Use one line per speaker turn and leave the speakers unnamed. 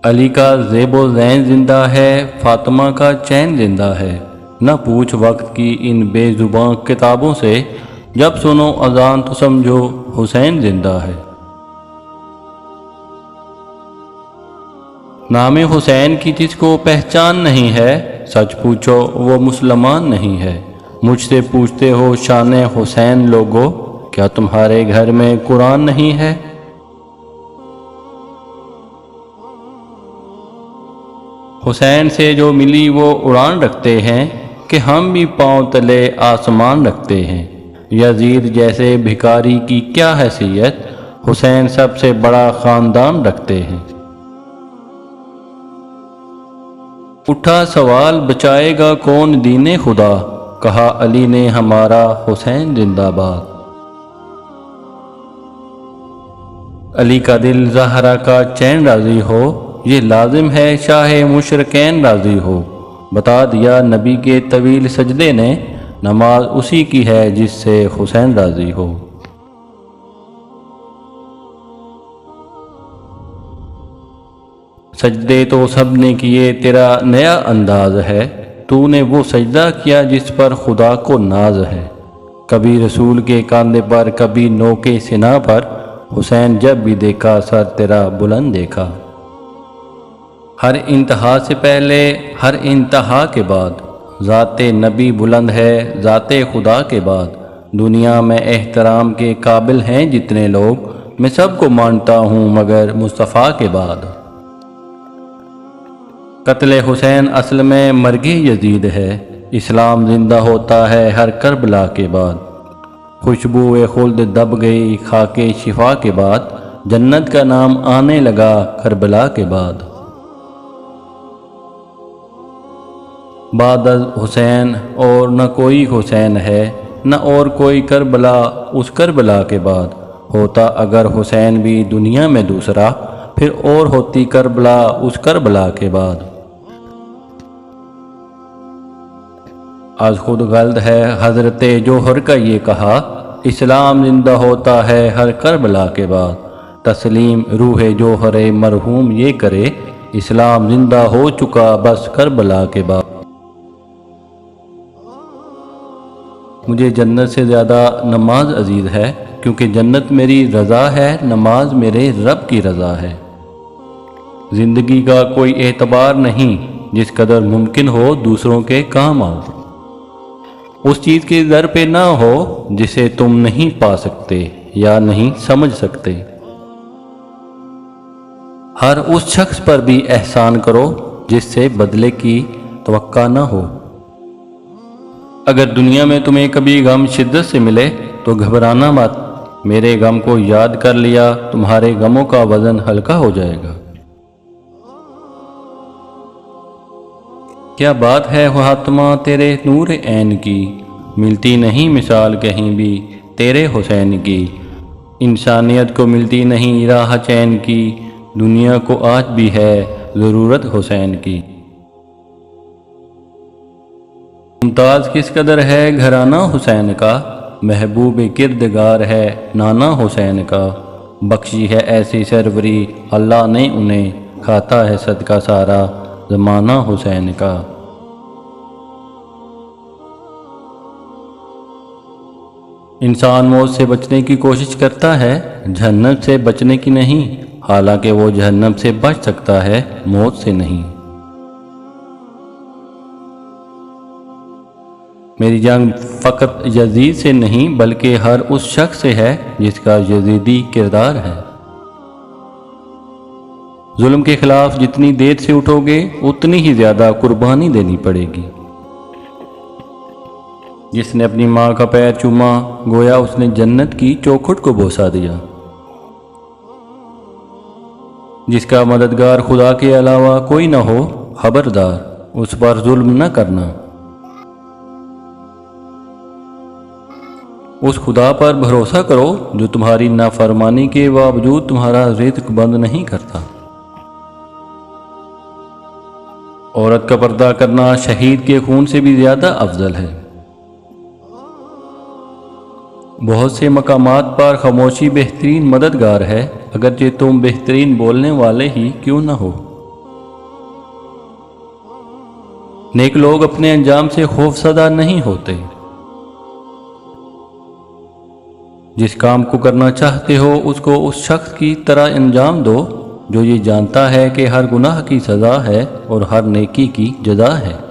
علی کا زیب و زین زندہ ہے، فاطمہ کا چین زندہ ہے۔ نہ پوچھ وقت کی ان بے زباں کتابوں سے، جب سنو اذان تو سمجھو حسین زندہ ہے۔ نام حسین کی جس کو پہچان نہیں ہے، سچ پوچھو وہ مسلمان نہیں ہے۔ مجھ سے پوچھتے ہو شان حسین لوگو، کیا تمہارے گھر میں قرآن نہیں ہے؟ حسین سے جو ملی وہ اڑان رکھتے ہیں، کہ ہم بھی پاؤں تلے آسمان رکھتے ہیں۔ یزید جیسے بھکاری کی کیا حیثیت، حسین سب سے بڑا خاندان رکھتے ہیں۔ اٹھا سوال بچائے گا کون دین خدا، کہا علی نے ہمارا حسین زندہ باد۔ علی کا دل زہرا کا چین راضی ہو، یہ لازم ہے شاہ مشرکین راضی ہو۔ بتا دیا نبی کے طویل سجدے نے، نماز اسی کی ہے جس سے حسین راضی ہو۔ سجدے تو سب نے کیے تیرا نیا انداز ہے، تو نے وہ سجدہ کیا جس پر خدا کو ناز ہے۔ کبھی رسول کے کاندھے پر، کبھی نو کے سینہ پر، حسین جب بھی دیکھا سر تیرا بلند دیکھا۔ ہر انتہا سے پہلے، ہر انتہا کے بعد، ذات نبی بلند ہے ذات خدا کے بعد۔ دنیا میں احترام کے قابل ہیں جتنے لوگ، میں سب کو مانتا ہوں مگر مصطفیٰ کے بعد۔ قتل حسین اصل میں مرگ یزید ہے، اسلام زندہ ہوتا ہے ہر کربلا کے بعد۔ خوشبو خلد دب گئی خاک شفا کے بعد، جنت کا نام آنے لگا کربلا کے بعد۔ بعد از حسین اور نہ کوئی حسین ہے، نہ اور کوئی کربلا اس کربلا کے بعد۔ ہوتا اگر حسین بھی دنیا میں دوسرا، پھر اور ہوتی کربلا اس کربلا کے بعد۔ از خود غلط ہے حضرت جوہر کا یہ کہا، اسلام زندہ ہوتا ہے ہر کربلا کے بعد۔ تسلیم روح جوہر مرحوم یہ کرے، اسلام زندہ ہو چکا بس کربلا کے بعد۔ مجھے جنت سے زیادہ نماز عزیز ہے، کیونکہ جنت میری رضا ہے، نماز میرے رب کی رضا ہے۔ زندگی کا کوئی اعتبار نہیں، جس قدر ممکن ہو دوسروں کے کام آؤ۔ اس چیز کے در پہ نہ ہو جسے تم نہیں پا سکتے یا نہیں سمجھ سکتے۔ ہر اس شخص پر بھی احسان کرو جس سے بدلے کی توقع نہ ہو۔ اگر دنیا میں تمہیں کبھی غم شدت سے ملے تو گھبرانا مت، میرے غم کو یاد کر لیا تمہارے غموں کا وزن ہلکا ہو جائے گا۔ کیا بات ہے فاطمہ تیرے نور عین کی، ملتی نہیں مثال کہیں بھی تیرے حسین کی۔ انسانیت کو ملتی نہیں راہ چین کی، دنیا کو آج بھی ہے ضرورت حسین کی۔ ممتاز کس قدر ہے گھرانہ حسین کا، محبوب کردگار ہے نانا حسین کا۔ بخشی ہے ایسی سروری اللہ نے انہیں، کھاتا ہے صدقہ سارا زمانہ حسین کا۔ انسان موت سے بچنے کی کوشش کرتا ہے، جہنم سے بچنے کی نہیں، حالانکہ وہ جہنم سے بچ سکتا ہے موت سے نہیں۔ میری جنگ فقط یزید سے نہیں بلکہ ہر اس شخص سے ہے جس کا یزیدی کردار ہے۔ ظلم کے خلاف جتنی دیر سے اٹھو گے اتنی ہی زیادہ قربانی دینی پڑے گی۔ جس نے اپنی ماں کا پیر چوما گویا اس نے جنت کی چوکھٹ کو بوسا دیا۔ جس کا مددگار خدا کے علاوہ کوئی نہ ہو، خبردار اس پر ظلم نہ کرنا۔ اس خدا پر بھروسہ کرو جو تمہاری نافرمانی کے باوجود تمہارا رزق بند نہیں کرتا۔ عورت کا پردہ کرنا شہید کے خون سے بھی زیادہ افضل ہے۔ بہت سے مقامات پر خاموشی بہترین مددگار ہے، اگرچہ تم بہترین بولنے والے ہی کیوں نہ ہو۔ نیک لوگ اپنے انجام سے خوف زدہ نہیں ہوتے۔ جس کام کو کرنا چاہتے ہو اس کو اس شخص کی طرح انجام دو جو یہ جانتا ہے کہ ہر گناہ کی سزا ہے اور ہر نیکی کی جزا ہے۔